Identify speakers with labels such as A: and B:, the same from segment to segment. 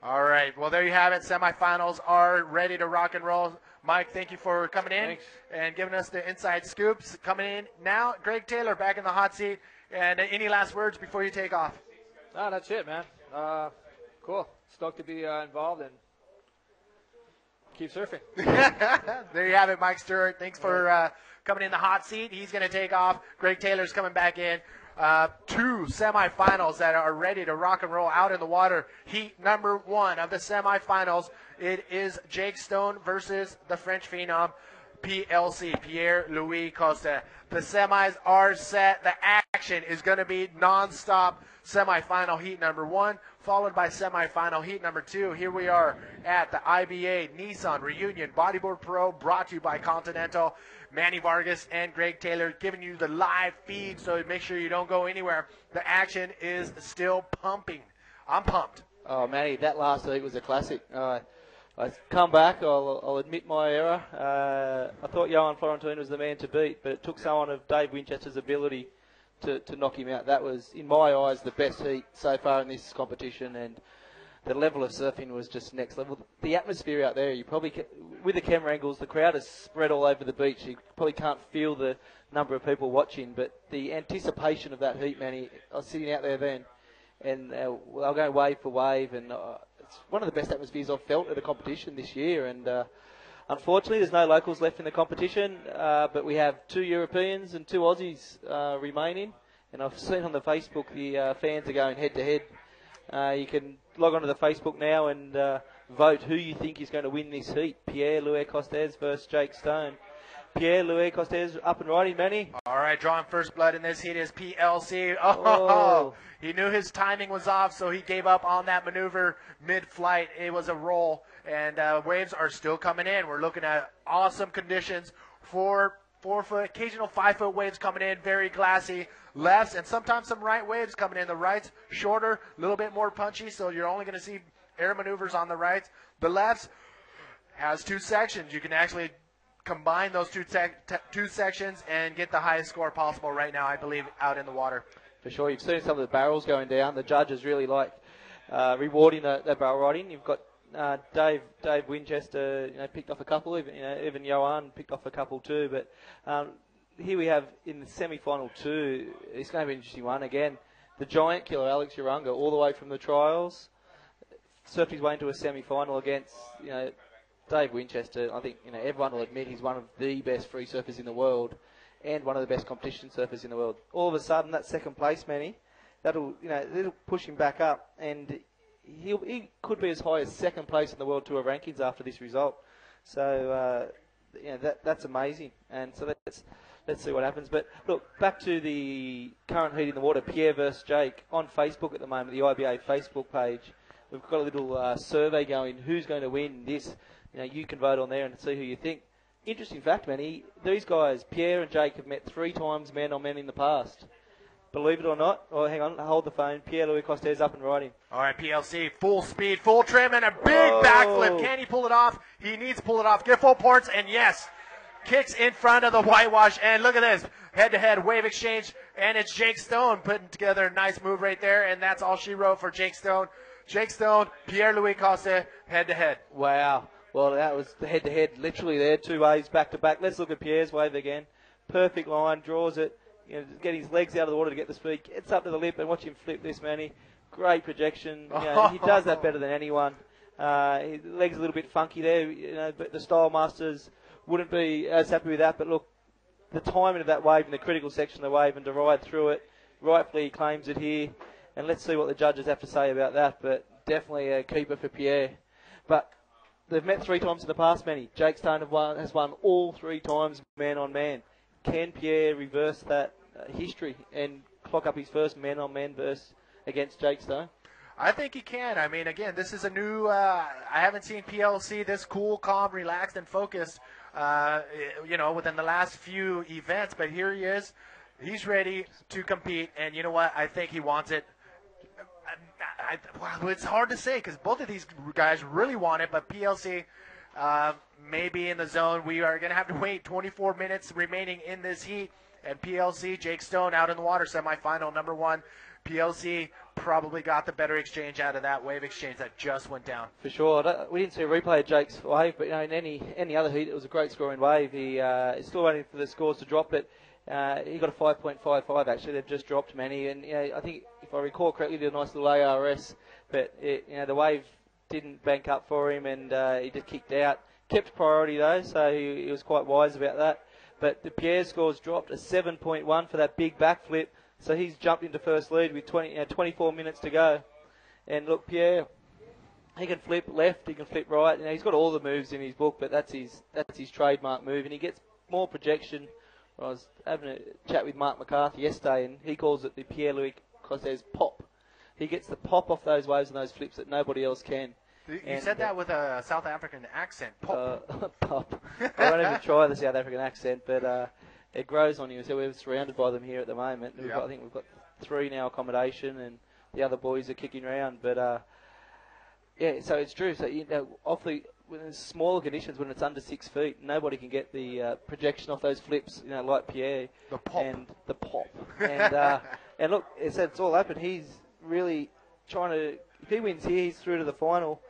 A: All right. Well, there you have it. Semifinals are ready to rock and roll. Mike, thank you for coming in and giving us the inside scoops. Coming in now, Greg Taylor back in the hot seat. And any last words before you take off?
B: No, that's it, man. Cool. Stoked to be involved and keep surfing.
A: There you have it, Mike Stewart. Thanks for coming in the hot seat. He's going to take off. Greg Taylor's coming back in. 2 semifinals that are ready to rock and roll out in the water. Heat number 1 of the semifinals. It is Jake Stone versus the French phenom PLC, Pierre-Louis Costa. The semis are set. The action is going to be nonstop. Semifinal heat number 1, followed by semifinal heat number 2. Here we are at the IBA Nissan Reunion Bodyboard Pro, brought to you by Continental. Manny Vargas and Greg Taylor giving you the live feed, so make sure you don't go anywhere. The action is still pumping. I'm pumped.
C: Oh, Manny, that last heat was a classic. I come back, I'll admit my error. I thought Johan Florentine was the man to beat, but it took someone of Dave Winchester's ability to knock him out. That was, in my eyes, the best heat so far in this competition, and the level of surfing was just next level. The atmosphere out there, you probably with the camera angles, the crowd is spread all over the beach. You probably can't feel the number of people watching, but the anticipation of that heat, Manny, I was sitting out there then, and they'll go wave for wave, and it's one of the best atmospheres I've felt at a competition this year. And unfortunately, there's no locals left in the competition, but we have 2 Europeans and 2 Aussies remaining. And I've seen on the Facebook the fans are going head-to-head. You can log onto the Facebook now and vote who you think is going to win this heat. Pierre-Louis Costes versus Jake Stone. Pierre-Louis Costes up and riding, Manny.
A: All right, drawing first blood in this heat is PLC. Oh, he knew his timing was off, so he gave up on that maneuver mid-flight. It was a roll, and waves are still coming in. We're looking at awesome conditions. 4-foot, occasional 5-foot waves coming in, very glassy. Lefts and sometimes some right waves coming in. The rights shorter, a little bit more punchy, so you're only going to see air maneuvers on the rights. The lefts has 2 sections. You can actually combine those two sections and get the highest score possible right now, I believe, out in the water.
C: For sure. You've seen some of the barrels going down. The judges really like rewarding that barrel riding. You've got Dave Winchester, picked off a couple. Even Johan picked off a couple too. But here we have in the semi-final 2. It's going to be an interesting one again. The giant killer Alex Urunga, all the way from the trials, surfed his way into a semi-final against Dave Winchester. I think everyone will admit he's one of the best free surfers in the world, and one of the best competition surfers in the world. All of a sudden, that second place, Manny, that'll push him back up, and he could be as high as second place in the World Tour rankings after this result. So that's amazing. And so let's see what happens. But look, back to the current heat in the water, Pierre versus Jake on Facebook at the moment, the IBA Facebook page. We've got a little survey going. Who's going to win this? You can vote on there and see who you think. Interesting fact, Manny, these guys, Pierre and Jake, have met 3 times man-on-man in the past. Believe it or not, hang on, hold the phone. Pierre-Louis Costes up and riding.
A: All right, PLC, full speed, full trim, and a big backflip. Can he pull it off? He needs to pull it off. Get full ports, and yes, kicks in front of the whitewash. And look at this, head-to-head wave exchange, and it's Jake Stone putting together a nice move right there, and that's all she wrote for Jake Stone. Jake Stone, Pierre-Louis Costa, head-to-head.
C: Wow. Well, that was the head-to-head, literally there, 2 waves back-to-back. Let's look at Pierre's wave again. Perfect line, draws it, get his legs out of the water to get the speed, gets up to the lip, and watch him flip this, Manny. Great projection. He does that better than anyone. His legs a little bit funky there, but the Style Masters wouldn't be as happy with that. But look, the timing of that wave in the critical section of the wave and to ride through it, rightfully he claims it here. And let's see what the judges have to say about that, but definitely a keeper for Pierre. But they've met 3 times in the past, Manny. Jake Stone has won all 3 times man-on-man. Can Pierre reverse that history and clock up his first man-on-man verse against Jake Stone?
A: I think he can. I mean, again, this is a new, I haven't seen PLC this cool, calm, relaxed, and focused, within the last few events. But here he is. He's ready to compete. And you know what? I think he wants it. It's hard to say because both of these guys really want it, but PLC may be in the zone. We are going to have to wait 24 minutes remaining in this heat. And PLC, Jake Stone out in the water, semifinal number 1. PLC probably got the better exchange out of that wave exchange that just went down.
C: For sure. We didn't see a replay of Jake's wave, but in any other heat, it was a great scoring wave. He's still waiting for the scores to drop, but he got a 5.55 actually. They've just dropped Manny, and I think if I recall correctly, he did a nice little ARS, but the wave didn't bank up for him, and he just kicked out. Kept priority though, so he was quite wise about that. But the Pierre scores dropped a 7.1 for that big backflip, so he's jumped into first lead with 24 minutes to go. And look, Pierre, he can flip left, he can flip right. He's got all the moves in his book, but that's his trademark move, and he gets more projection. I was having a chat with Mark McCarthy yesterday, and he calls it the Pierre-Louis Costes pop. He gets the pop off those waves and those flips that nobody else can.
A: You said that with a South African accent. Pop.
C: Pop. I won't even try the South African accent, but it grows on you. So we're surrounded by them here at the moment. I think we've got 3 now accommodation, and the other boys are kicking around. But so it's true. So when it's smaller conditions, when it's under 6 feet, nobody can get the projection off those flips. Like Pierre.
A: The pop.
C: And the pop. And look, it's all open. He's really trying to. If he wins here, he's through to the final.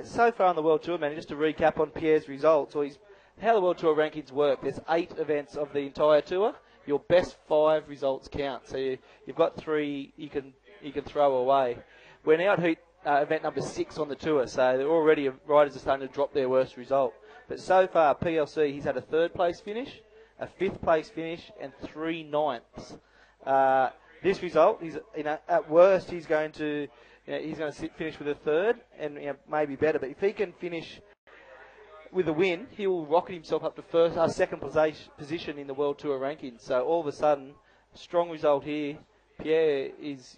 C: So far on the World Tour, man, just to recap on Pierre's results, how the World Tour rankings work. There's 8 events of the entire tour. Your best 5 results count. So you've got 3 you can throw away. We're now at heat event number 6 on the tour, so already riders are starting to drop their worst result. But so far, PLC, he's had a 3rd place finish, a 5th place finish, and 3 ninths. This result, at worst, he's going to finish with a 3rd, and maybe better. But if he can finish with a win, he will rocket himself up to 2nd position in the World Tour rankings. So all of a sudden, strong result here. Pierre is,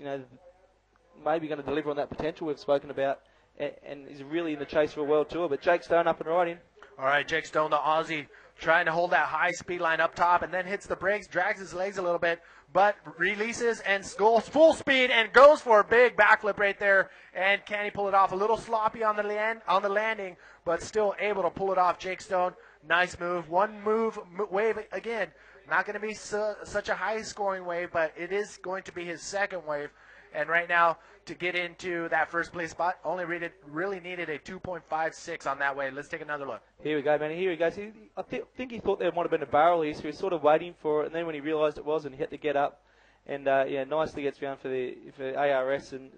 C: maybe going to deliver on that potential we've spoken about, and is really in the chase for a World Tour. But Jake Stone up and riding.
A: All right, Jake Stone, the Aussie, trying to hold that high speed line up top, and then hits the brakes, drags his legs a little bit, but releases and goes full speed and goes for a big backflip right there. And can he pull it off? A little sloppy on the landing, but still able to pull it off. Jake Stone, nice move. One wave again. Not going to be such a high scoring wave, but it is going to be his 2nd wave. And right now, to get into that 1st place spot, only really needed a 2.56 on that wave. Let's take another look.
C: Here we go, man. Here he goes. I think he thought there might have been a barrel here, so he was sort of waiting for it. And then when he realised it wasn't, he had to get up. And, nicely gets round for ARS. And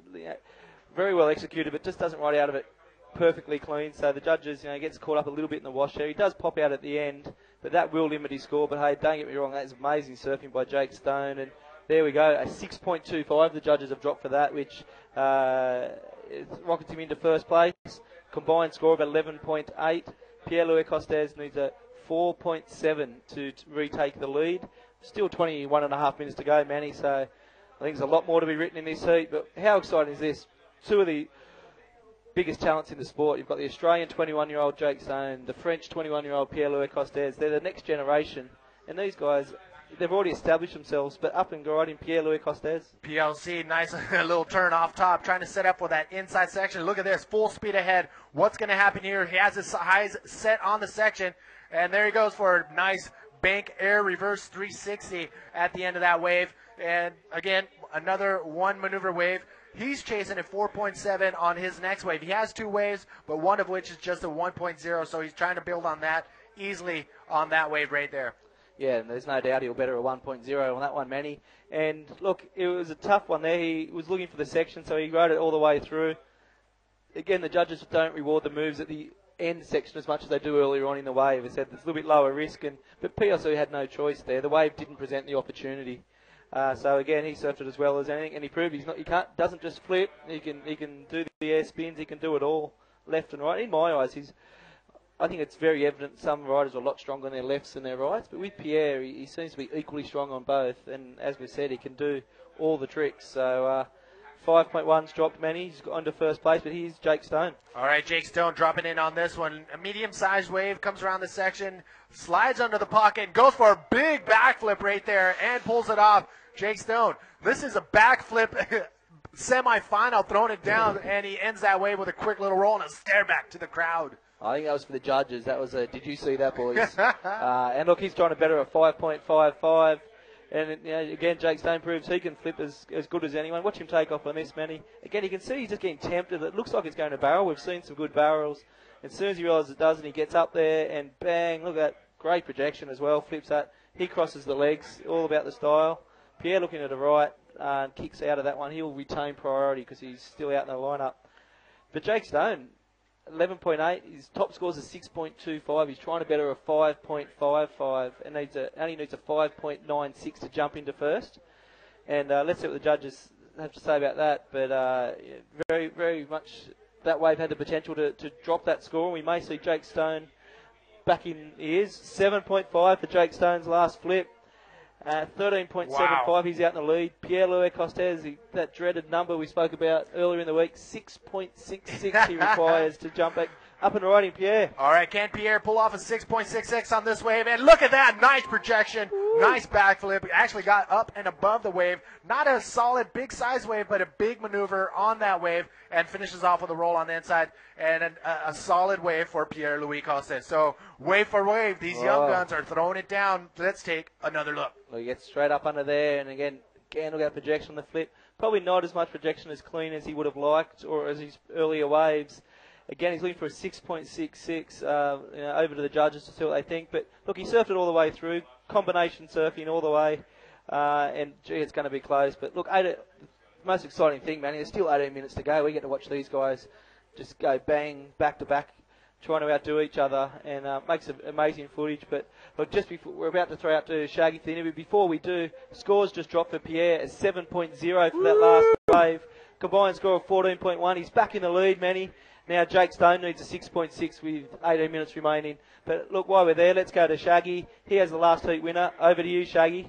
C: very well executed, but just doesn't ride out of it perfectly clean. So the judges, gets caught up a little bit in the wash there. He does pop out at the end, but that will limit his score. But, hey, don't get me wrong, that's amazing surfing by Jake Stone. And there we go, a 6.25 the judges have dropped for that, which rockets him into 1st place. Combined score of 11.8. Pierre-Louis Costes needs a 4.7 to retake the lead. Still 21 and a half minutes to go, Manny, so I think there's a lot more to be written in this heat. But how exciting is this? 2 of the biggest talents in the sport. You've got the Australian 21-year-old Jake Stone, the French 21-year-old Pierre-Louis Costes. They're the next generation, and these guys, they've already established themselves, but up and riding Pierre-Louis Costes.
A: PLC, nice little turn off top, trying to set up for that inside section. Look at this, full speed ahead. What's going to happen here? He has his highs set on the section, and there he goes for a nice bank air reverse 360 at the end of that wave. And again, another 1 maneuver wave. He's chasing a 4.7 on his next wave. He has 2 waves, but one of which is just a 1.0, so he's trying to build on that easily on that wave right there.
C: Yeah, and there's no doubt he'll better a 1.0 on that one, Manny. And look, it was a tough one there. He was looking for the section, so he rode it all the way through. Again, the judges don't reward the moves at the end section as much as they do earlier on in the wave. They said it's a little bit lower risk, but PLC had no choice there. The wave didn't present the opportunity. So again, he surfed it as well as anything, and he proved doesn't just flip. He can do the air spins. He can do it all, left and right. In my eyes, I think it's very evident some riders are a lot stronger on their lefts than their rights, but with Pierre, he seems to be equally strong on both, and as we said, he can do all the tricks. So 5.1's dropped Manny. He's got into 1st place, but here's Jake Stone.
A: All right, Jake Stone dropping in on this one. A medium-sized wave comes around the section, slides under the pocket, goes for a big backflip right there, and pulls it off. Jake Stone, this is a backflip semi-final, throwing it down, and he ends that wave with a quick little roll and a stare back to the crowd.
C: I think that was for the judges. That was did you see that, boys? And look, he's trying to better a 5.55. And again, Jake Stone proves he can flip as good as anyone. Watch him take off on this, Manny. Again, you can see he's just getting tempted. It looks like it's going to barrel. We've seen some good barrels. As soon as he realises it doesn't, he gets up there and bang, look at that. Great projection as well. Flips that. He crosses the legs. All about the style. Pierre looking to the right and kicks out of that one. He'll retain priority because he's still out in the lineup. But Jake Stone, 11.8. His top scores are 6.25. He's trying to better a 5.55 and only needs a 5.96 to jump into first. And let's see what the judges have to say about that. But very, very much that wave had the potential to drop that score. We may see Jake Stone back in ears. 7.5 for Jake Stone's last flip. 13.75, wow. He's out in the lead. Pierre Costes, that dreaded number we spoke about earlier in the week, 6.66 he requires to jump back up and riding Pierre.
A: All right, can Pierre pull off a 6.66 on this wave? And look at that, nice projection, nice backflip. Actually got up and above the wave. Not a solid big size wave, but a big maneuver on that wave, and finishes off with a roll on the inside and a solid wave for Pierre-Louis Costes. So wave for wave, these young guns are throwing it down. Let's take another look.
C: Well, he gets straight up under there, and again, look at projection on the flip. Probably not as much projection as clean as he would have liked, or as his earlier waves. Again, he's looking for a 6.66 over to the judges to see what they think. But look, he surfed it all the way through, combination surfing all the way, and gee, it's going to be close. But look, the most exciting thing, man, there's still 18 minutes to go. We get to watch these guys just go bang back to back, trying to outdo each other, and makes amazing footage. But look, just before we're about to throw out to Shaggy for the interview, before we do, scores just dropped for Pierre at 7.0 for that last wave. Combined score of 14.1. He's back in the lead, Manny. Now Jake Stone needs a 6.6 with 18 minutes remaining. But look, while we're there, let's go to Shaggy. He has the last heat winner. Over to you, Shaggy.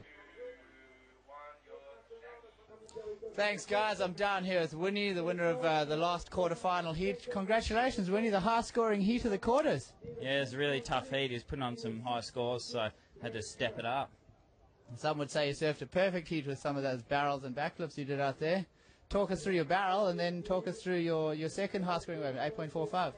D: Thanks, guys. I'm down here with Winnie, the winner of the last quarter-final heat. Congratulations, Winnie, the high-scoring heat of the quarters.
E: Yeah, it was a really tough heat. He was putting on some high scores, so had to step it up.
D: Some would say you surfed a perfect heat with some of those barrels and backflips you did out there. Talk us through your barrel, and then talk us through your second high-scoring wave, 8.45.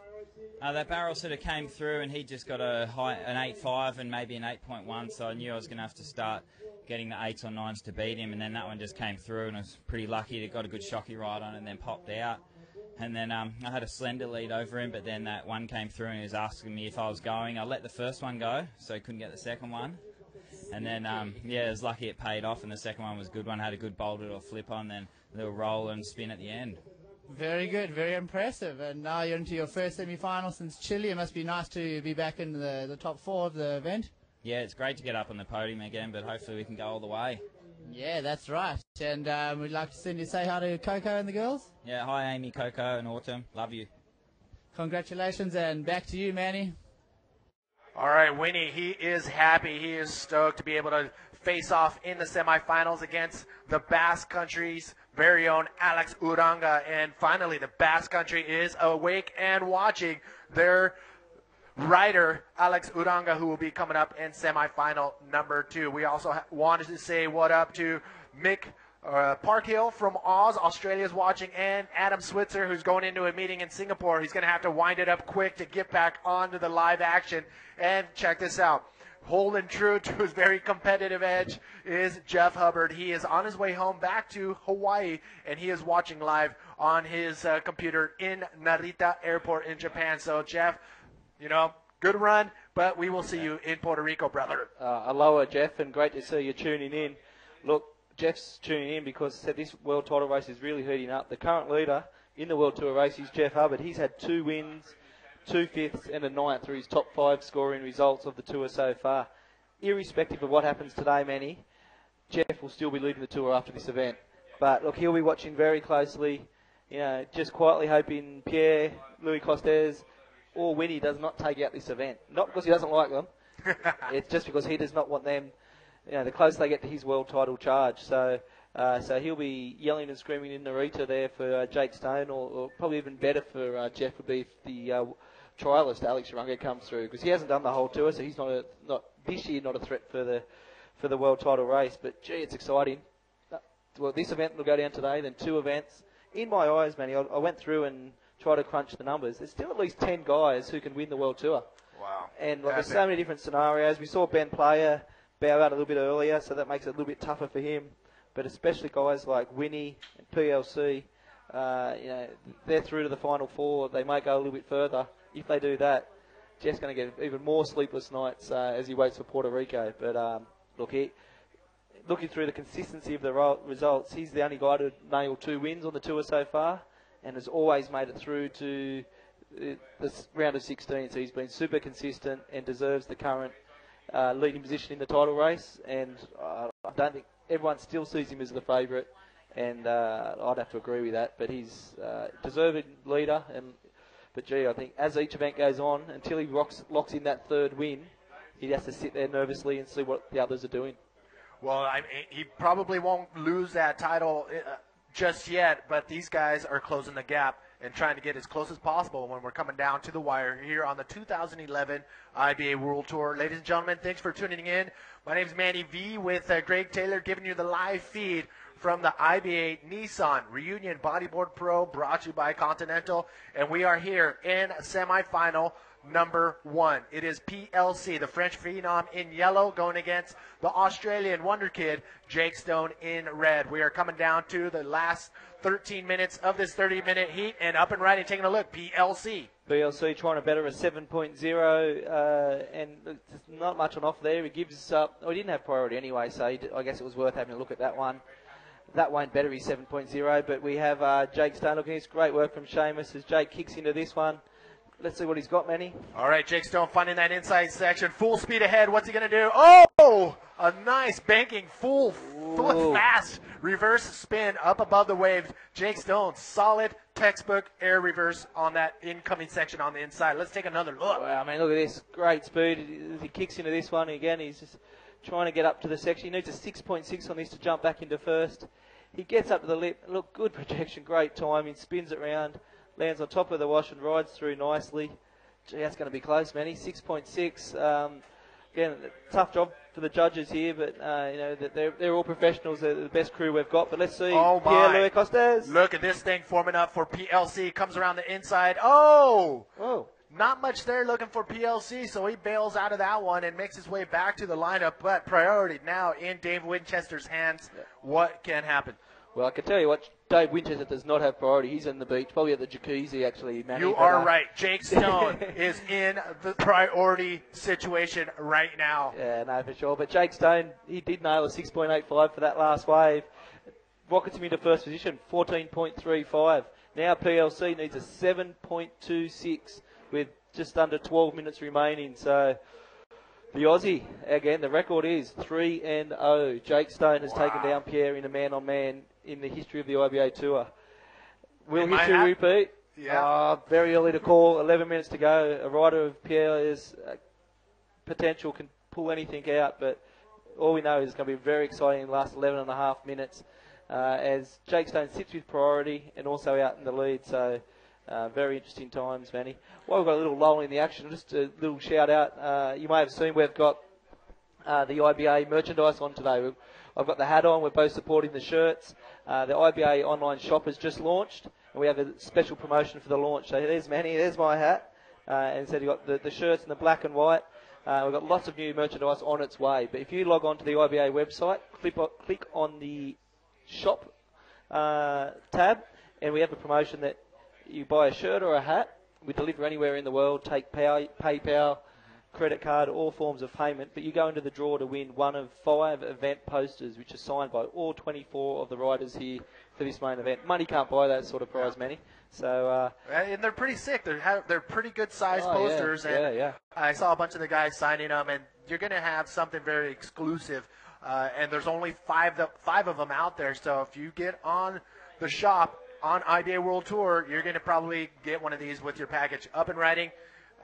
E: That barrel sort of came through, and he just got an 8.5 and maybe an 8.1, so I knew I was going to have to start getting the 8s or 9s to beat him, and then that one just came through, and I was pretty lucky to got a good shocky ride on it and then popped out. And then I had a slender lead over him, but then that one came through and he was asking me if I was going. I let the first one go, so he couldn't get the second one. And then, yeah, it was lucky it paid off, and the second one was a good one. Had a good bolted or flip on, then a little roll and spin at the end.
D: Very good, very impressive. And now you're into your first semi-final since Chile. It must be nice to be back in the top 4 of the event.
E: Yeah, it's great to get up on the podium again, but hopefully we can go all the way.
D: Yeah, that's right. And we'd like to send you say hi to Coco and the girls.
E: Yeah, hi Amy, Coco and Autumn. Love you.
D: Congratulations, and back to you, Manny.
A: All right, Winnie, he is happy. He is stoked to be able to face off in the semifinals against the Basque Country's very own Alex Uranga. And finally, the Basque Country is awake and watching their rider, Alex Uranga, who will be coming up in semifinal number 2. We also wanted to say what up to Mick Parkhill from Oz, Australia's watching, and Adam Switzer, who's going into a meeting in Singapore. He's going to have to wind it up quick to get back onto the live action. And check this out. Holding true to his very competitive edge is Jeff Hubbard. He is on his way home back to Hawaii, and he is watching live on his computer in Narita Airport in Japan. So, Jeff, you know, good run, but we will see you in Puerto Rico, brother.
C: Aloha, Jeff, and great to see you tuning in. Look, Jeff's tuning in because this world title race is really heating up. The current leader in the World Tour race is Jeff Hubbard. He's had 2 wins, 2 fifths, and a 9th through his top 5 scoring results of the tour so far. Irrespective of what happens today, Manny, Jeff will still be leading the tour after this event. But look, he'll be watching very closely, you know, just quietly hoping Pierre, Louis Costes, or Winnie does not take out this event. Not because he doesn't like them, it's just because he does not want them, you know, the closer they get to his world title charge. So he'll be yelling and screaming in Narita there for Jake Stone, or probably even better for Jeff would be if the trialist Alex Uranga comes through, because he hasn't done the whole tour, so he's not this year not a threat for the world title race. But gee, it's exciting. Well, this event will go down today, then 2 events. In my eyes, Manny, I went through and tried to crunch the numbers. There's still at least 10 guys who can win the world tour.
A: Wow.
C: And there's so many different scenarios. We saw Ben Player bow out a little bit earlier, so that makes it a little bit tougher for him. But especially guys like Winnie and PLC, they're through to the final four. They may go a little bit further. If they do that, Jeff's going to get even more sleepless nights as he waits for Puerto Rico. But looking through the consistency of the results, he's the only guy to nail 2 wins on the tour so far, and has always made it through to the round of 16. So he's been super consistent and deserves the current leading position in the title race. And I don't think everyone still sees him as the favourite, and I'd have to agree with that. But he's deserving leader. But gee, I think as each event goes on, until he locks in that 3rd win, he has to sit there nervously and see what the others are doing.
A: Well, he probably won't lose that title just yet, but these guys are closing the gap and trying to get as close as possible when we're coming down to the wire here on the 2011 IBA World Tour. Ladies and gentlemen, thanks for tuning in. My name is Manny V with Greg Taylor, giving you the live feed from the IBA Nissan Reunion Bodyboard Pro, brought to you by Continental. And we are here in semifinal number 1. It is PLC, the French phenom, in yellow, going against the Australian wonder kid, Jake Stone, in red. We are coming down to the last 13 minutes of this 30-minute heat, and up and riding, taking a look, PLC.
C: PLC trying to better a 7.0, and there's not much on offer there. He gives up. Well, he didn't have priority anyway, so I guess it was worth having a look at that one. That won't better his 7.0, but we have Jake Stone looking. It's great work from Seamus as Jake kicks into this one. Let's see what he's got, Manny.
A: All right, Jake Stone finding that inside section. Full speed ahead. What's he going to do? Oh, a nice banking, fast reverse spin up above the waves. Jake Stone, solid textbook air reverse on that incoming section on the inside. Let's take another look.
C: Wow, I mean, look at this. Great speed. As he kicks into this one again, he's just trying to get up to the section. He needs a 6.6 on this to jump back into first. He gets up to the lip. Look, good projection, great timing. Spins it round. Lands on top of the wash and rides through nicely. Gee, that's going to be close, Manny. 6.6. Again, tough job for the judges here, but they're all professionals. They're the best crew we've got. But let's see. Pierre Louis Costes.
A: Look at this thing forming up for PLC. Comes around the inside. Oh! Not much there looking for PLC, so he bails out of that one and makes his way back to the lineup. But priority now in Dave Winchester's hands. Yeah. What can happen?
C: Well, I can tell you what, Dave Winchester does not have priority. He's on the beach, probably at the jacuzzi, actually, Manny.
A: You are right. Jake Stone is in the priority situation right now.
C: Yeah, no, for sure. But Jake Stone, he did nail a 6.85 for that last wave. Rockets him into first position, 14.35. Now PLC needs a 7.26 with just under 12 minutes remaining. So the Aussie, again, the record is 3-0. Jake Stone has taken down Pierre in a man-on-man in the history of the IBA Tour. Will history repeat?
A: Yeah.
C: Very early to call. 11 minutes to go. A rider of Pierre's potential can pull anything out, but all we know is it's going to be very exciting in the last 11 and a half minutes as Jake Stone sits with priority and also out in the lead. So very interesting times, Manny. Well, we've got a little lull in the action. Just a little shout out. You may have seen we've got the IBA merchandise on today. I've got the hat on. We're both supporting the shirts. The IBA online shop has just launched, and we have a special promotion for the launch. So there's Manny. There's my hat. And so you've got the shirts in the black and white. We've got lots of new merchandise on its way. But if you log on to the IBA website, click on the shop tab, and we have a promotion that you buy a shirt or a hat. We deliver anywhere in the world. Take PayPal, credit card, all forms of payment. But you go into the draw to win one of 5 event posters, which are signed by all 24 of the riders here for this main event. Money can't buy that sort of prize, Manny. So
A: and they're pretty sick. They're pretty good sized posters.
C: Yeah,
A: and
C: yeah.
A: I saw a bunch of the guys signing them, and you're going to have something very exclusive. And there's only 5 of them out there. So if you get on the shop on IBA World Tour, you're going to probably get one of these with your package. Up and riding.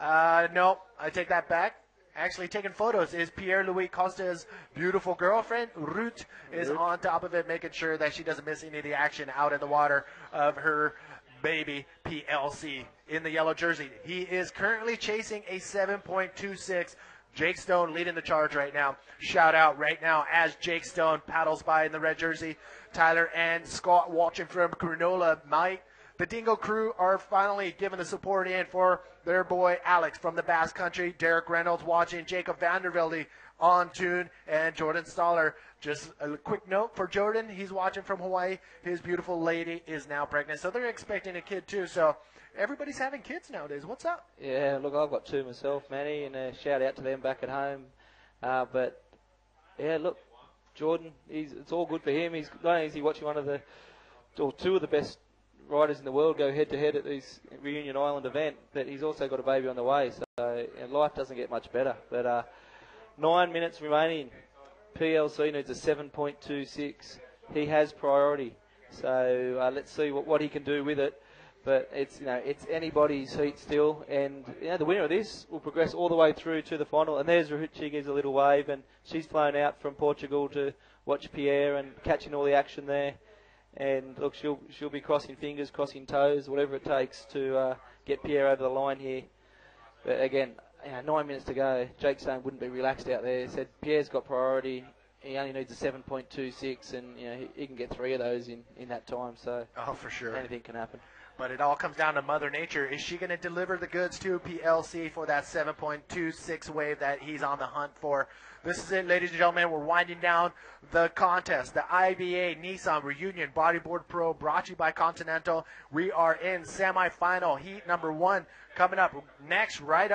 A: No, I take that back. Actually taking photos is Pierre Louis Costa's beautiful girlfriend. Ruth is on top of it, making sure that she doesn't miss any of the action out in the water of her baby PLC in the yellow jersey. He is currently chasing a 7.26. Jake Stone leading the charge right now. Shout out right now as Jake Stone paddles by in the red jersey. Tyler and Scott watching from Cronulla might the Dingo crew are finally giving the support in for their boy Alex from the Basque Country. Derek Reynolds watching, Jacob Vandervelde on tune, and Jordan Stoller. Just a quick note for Jordan, he's watching from Hawaii. His beautiful lady is now pregnant, so they're expecting a kid too. So everybody's having kids nowadays. What's up?
C: Yeah, look, I've got two myself, Manny, and a shout out to them back at home. But yeah, look, Jordan, it's all good for him. He's not only is he watching one of the, or two of the best riders in the world go head to head at this Reunion Island event, but he's also got a baby on the way. So life doesn't get much better. But 9 minutes remaining. PLC needs a 7.26. He has priority. So let's see what he can do with it. But it's anybody's heat still, and the winner of this will progress all the way through to the final. And there's Ruchiga's a little wave, and she's flown out from Portugal to watch Pierre and catching all the action there. And look, she'll be crossing fingers, crossing toes, whatever it takes to get Pierre over the line here. But again, 9 minutes to go. Jake Stone wouldn't be relaxed out there. He said Pierre's got priority. He only needs a 7.26, and he can get 3 of those in that time. So
A: for sure,
C: anything can happen.
A: But it all comes down to Mother Nature. Is she going to deliver the goods to PLC for that 7.26 wave that he's on the hunt for? This is it, ladies and gentlemen. We're winding down the contest. The IBA Nissan Reunion Bodyboard Pro brought to you by Continental. We are in semifinal heat number 1. Coming up next, right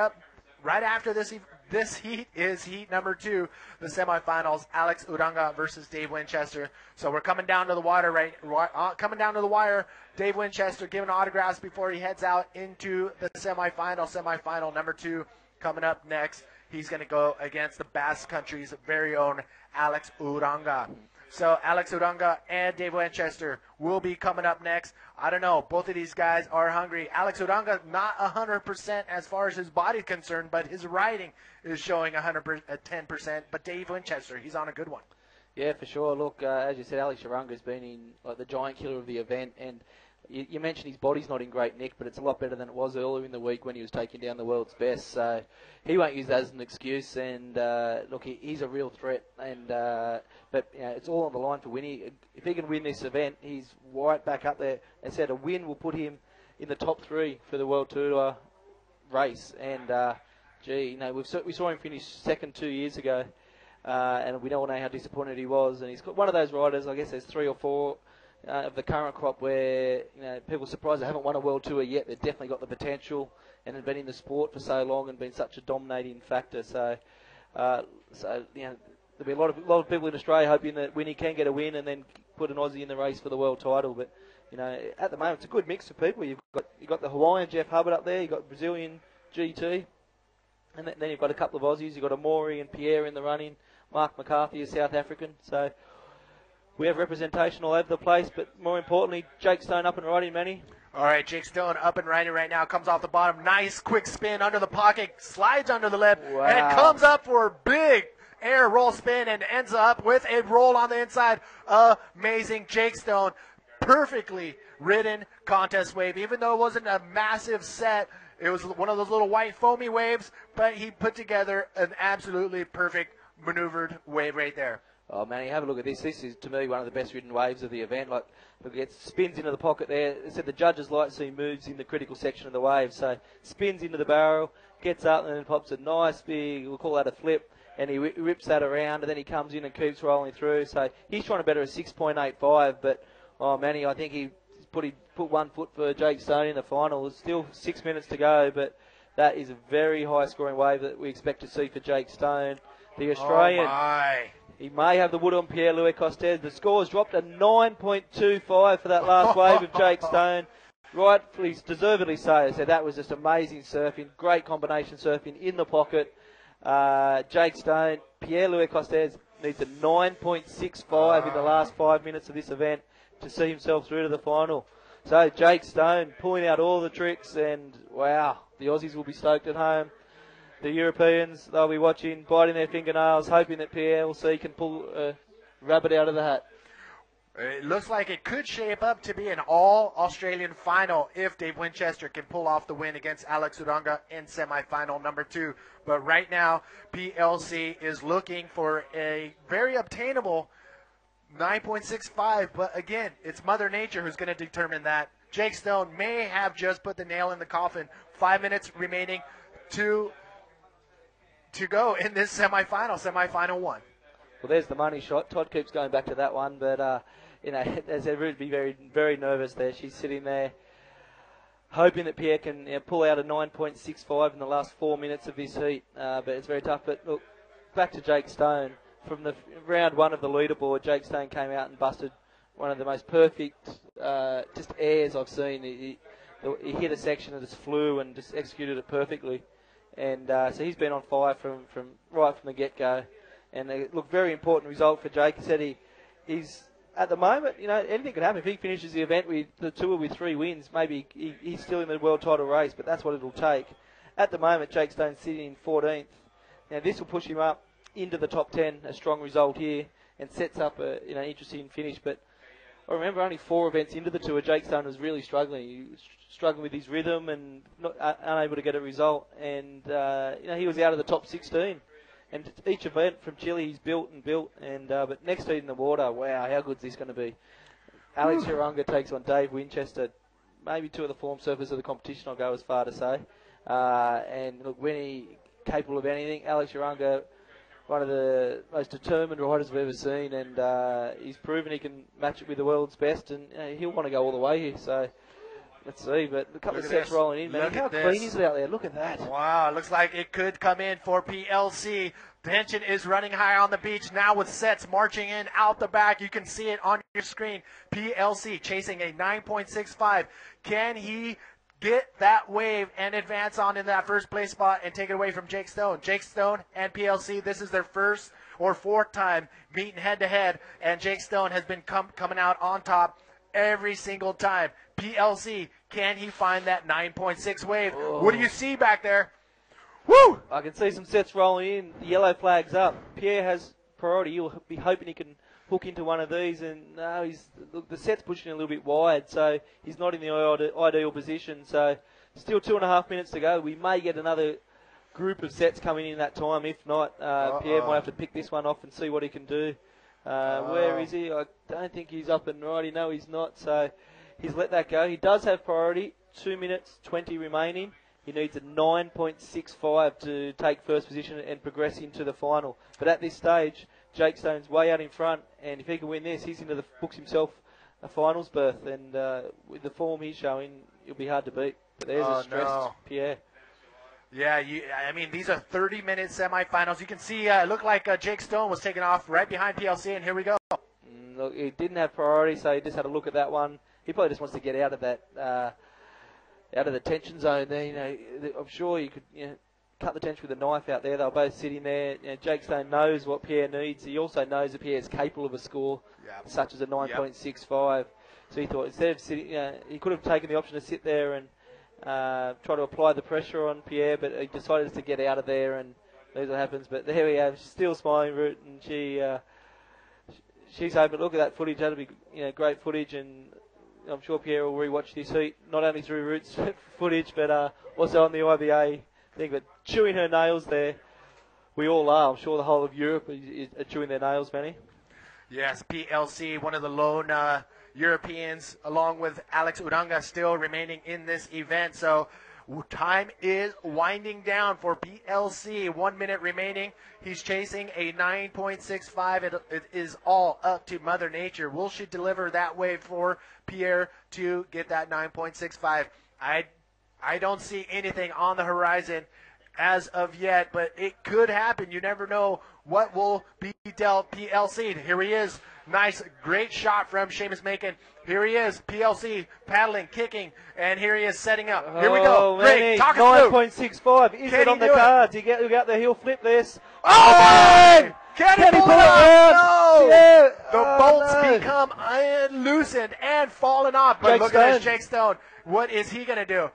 A: after this heat is heat number 2, the semifinals. Alex Uranga versus Dave Winchester. So we're coming down to the wire. Dave Winchester giving autographs before he heads out into the semifinal. Semifinal number 2 coming up next. He's going to go against the Basque Country's very own Alex Uranga. So Alex Uranga and Dave Winchester will be coming up next. I don't know. Both of these guys are hungry. Alex Uranga not 100% as far as his body is concerned, but his riding is showing 110%. But Dave Winchester, he's on a good one.
C: Yeah, for sure. Look, as you said, Alex Uranga's been in the giant killer of the event, and you mentioned his body's not in great nick, but it's a lot better than it was earlier in the week when he was taking down the world's best. So he won't use that as an excuse. And look, he's a real threat. And but it's all on the line for Winnie. If he can win this event, he's right back up there. As I said, a win will put him in the top 3 for the World Tour race. And we saw him finish second 2 years ago, and we all know how disappointed he was. And he's got one of those riders. I guess there's 3 or 4. Of the current crop where people are surprised they haven't won a World Tour yet. They've definitely got the potential and have been in the sport for so long and been such a dominating factor. So there'll be a lot of people in Australia hoping that Winnie can get a win and then put an Aussie in the race for the world title. But at the moment it's a good mix of people. You've got the Hawaiian Jeff Hubbard up there. You've got Brazilian GT, and then you've got a couple of Aussies. You've got Amori and Pierre in the running. Mark McCarthy is South African. So we have representation all over the place, but more importantly, Jake Stone up and riding, Manny.
A: All right, Jake Stone up and riding right now. Comes off the bottom. Nice quick spin under the pocket. Slides under the lip.
C: Wow.
A: And comes up for a big air roll spin and ends up with a roll on the inside. Amazing. Jake Stone, perfectly ridden contest wave. Even though it wasn't a massive set, it was one of those little white foamy waves, but he put together an absolutely perfect maneuvered wave right there.
C: Oh, man, have a look at this. This is, to me, one of the best ridden waves of the event. Look, it spins into the pocket there. They said the judges like to see moves in the critical section of the wave. So spins into the barrel, gets up, and then pops a nice big, we'll call that a flip, and he rips that around, and then he comes in and keeps rolling through. So he's trying to better a 6.85, but, oh, Manny, I think he put 1 foot for Jake Stone in the final. There's still 6 minutes to go, but that is a very high-scoring wave that we expect to see for Jake Stone. The Australian...
A: Oh, my.
C: He may have the wood on Pierre-Louis Costes. The score's dropped a 9.25 for that last wave of Jake Stone. Rightfully, deservedly so. So that was just amazing surfing. Great combination surfing in the pocket. Jake Stone, Pierre-Louis Costes needs a 9.65 in the last 5 minutes of this event to see himself through to the final. So Jake Stone pulling out all the tricks, and wow, the Aussies will be stoked at home. The Europeans, they'll be watching, biting their fingernails, hoping that PLC can pull a rabbit out of the hat.
A: It looks like it could shape up to be an all-Australian final if Dave Winchester can pull off the win against Alex Uranga in semifinal number 2. But right now, PLC is looking for a very obtainable 9.65. But again, it's Mother Nature who's going to determine that. Jake Stone may have just put the nail in the coffin. 5 minutes remaining to go in this semifinal 1.
C: Well, there's the money shot. Todd keeps going back to that one, but, as ever, would be very, very nervous there. She's sitting there hoping that Pierre can pull out a 9.65 in the last 4 minutes of this heat, but it's very tough. But look, back to Jake Stone. From the round 1 of the leaderboard, Jake Stone came out and busted one of the most perfect just airs I've seen. He hit a section that just flew and just executed it perfectly. And so he's been on fire from right from the get-go. And look, very important result for Jake. He said he's at the moment, anything could happen. If he finishes the event with the tour with 3 wins, maybe he's still in the world title race, but that's what it'll take. At the moment, Jake Stone's sitting in 14th. Now, this will push him up into the top 10, a strong result here, and sets up a interesting finish. But I remember only 4 events into the tour, Jake Stone was really struggling. He was struggling with his rhythm and unable to get a result. And, he was out of the top 16. And each event from Chile, he's built. But next heat in the water, wow, how good's this going to be? Alex Uranga takes on Dave Winchester, maybe 2 of the form surfers of the competition, I'll go as far to say. And look, Winnie, capable of anything. Alex Uranga, one of the most determined riders I've ever seen, and he's proven he can match it with the world's best, and he'll want to go all the way here. So let's see, but a couple of sets rolling in, man. How clean is it out there? Look at that.
A: Wow, looks like it could come in for PLC. Tension is running high on the beach now with sets marching in out the back. You can see it on your screen. PLC chasing a 9.65. Can he get that wave and advance on in that first place spot and take it away from Jake Stone? Jake Stone and PLC, this is their first or 4th time meeting head-to-head, and Jake Stone has been coming out on top every single time. PLC, can he find that 9.6 wave?
C: Oh.
A: What do you see back there? Woo!
C: I can see some sets rolling in. The yellow flag's up. Pierre has priority. You'll be hoping he can hook into one of these, and no, the set's pushing a little bit wide, so he's not in the ideal position. So still 2.5 minutes to go. We may get another group of sets coming in that time. If not, Pierre might have to pick this one off and see what he can do. Where is he? I don't think he's up and righty. No, he's not. So he's let that go. He does have priority. 2 minutes 20 remaining. He needs a 9.65 to take first position and progress into the final. But at this stage, Jake Stone's way out in front, and if he can win this, he's into the books himself a finals berth. And with the form he's showing, it'll be hard to beat. But there's a stressed Pierre.
A: Yeah, these are 30-minute semifinals. You can see it looked like Jake Stone was taking off right behind PLC, and here we go.
C: Look, he didn't have priority, so he just had a look at that one. He probably just wants to get out of that, out of the tension zone there. I'm sure you could cut the tension with a knife out there. They're both sitting there. Jake Stone knows what Pierre needs. He also knows that Pierre is capable of a score such as a 9.65. So he thought instead of sitting, he could have taken the option to sit there and try to apply the pressure on Pierre, but he decided to get out of there, and that's what happens. But there we have. She's still smiling, Root, and she's hoping. Look at that footage. That'll be great footage, and I'm sure Pierre will rewatch this heat, not only through Root's footage, but also on the IBA thing. But chewing her nails there, we all are. I'm sure the whole of Europe is chewing their nails, Manny.
A: Yes, PLC, one of the lone Europeans, along with Alex Uranga, still remaining in this event. So time is winding down for PLC. 1 minute remaining. He's chasing a 9.65. It is all up to Mother Nature. Will she deliver that wave for Pierre to get that 9.65? I don't see anything on the horizon as of yet, but it could happen. You never know what will be dealt PLC. Here he is. Nice, great shot from Seamus Macon. Here he is, PLC, paddling, kicking, and here he is setting up. Here we go. Great. Talk us through.
C: 9.65. Is it on the cards? He got the heel flip this.
A: Oh! Can he pull it out? No!
C: Yeah.
A: The bolts become loosened and falling off. But look at this, Jake Stone. What is he going to do?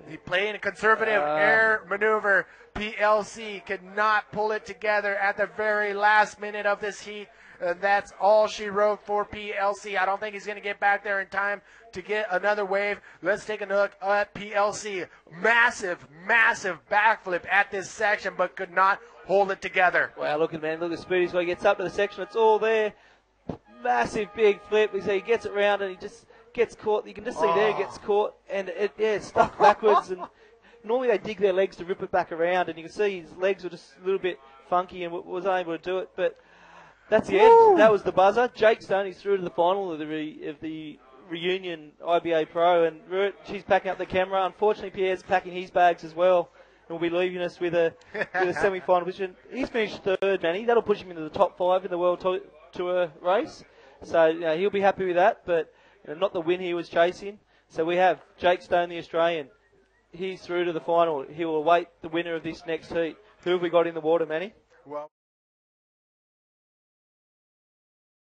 A: He playing a conservative air maneuver. PLC could not pull it together at the very last minute of this heat. That's all she wrote for PLC. I don't think he's going to get back there in time to get another wave. Let's take a look at PLC. Massive, massive backflip at this section, but could not hold it together.
C: Wow, look at Speedy's when he gets up to the section. It's all there. Massive big flip. He gets it round and he just gets caught. You can just see there it gets caught, and it's stuck backwards. And normally they dig their legs to rip it back around, and you can see his legs were just a little bit funky and was unable to do it. But that's the end. That was the buzzer. Jake Stoney's through to the final of the Reunion IBA Pro, and she's packing up the camera. Unfortunately, Pierre's packing his bags as well, and will be leaving us with a semi-final position. He's finished third, Manny. That'll push him into the top 5 in the World Tour race. So he'll be happy with that, but not the win he was chasing. So we have Jake Stone, the Australian. He's through to the final. He will await the winner of this next heat. Who have we got in the water, Manny?
A: Well.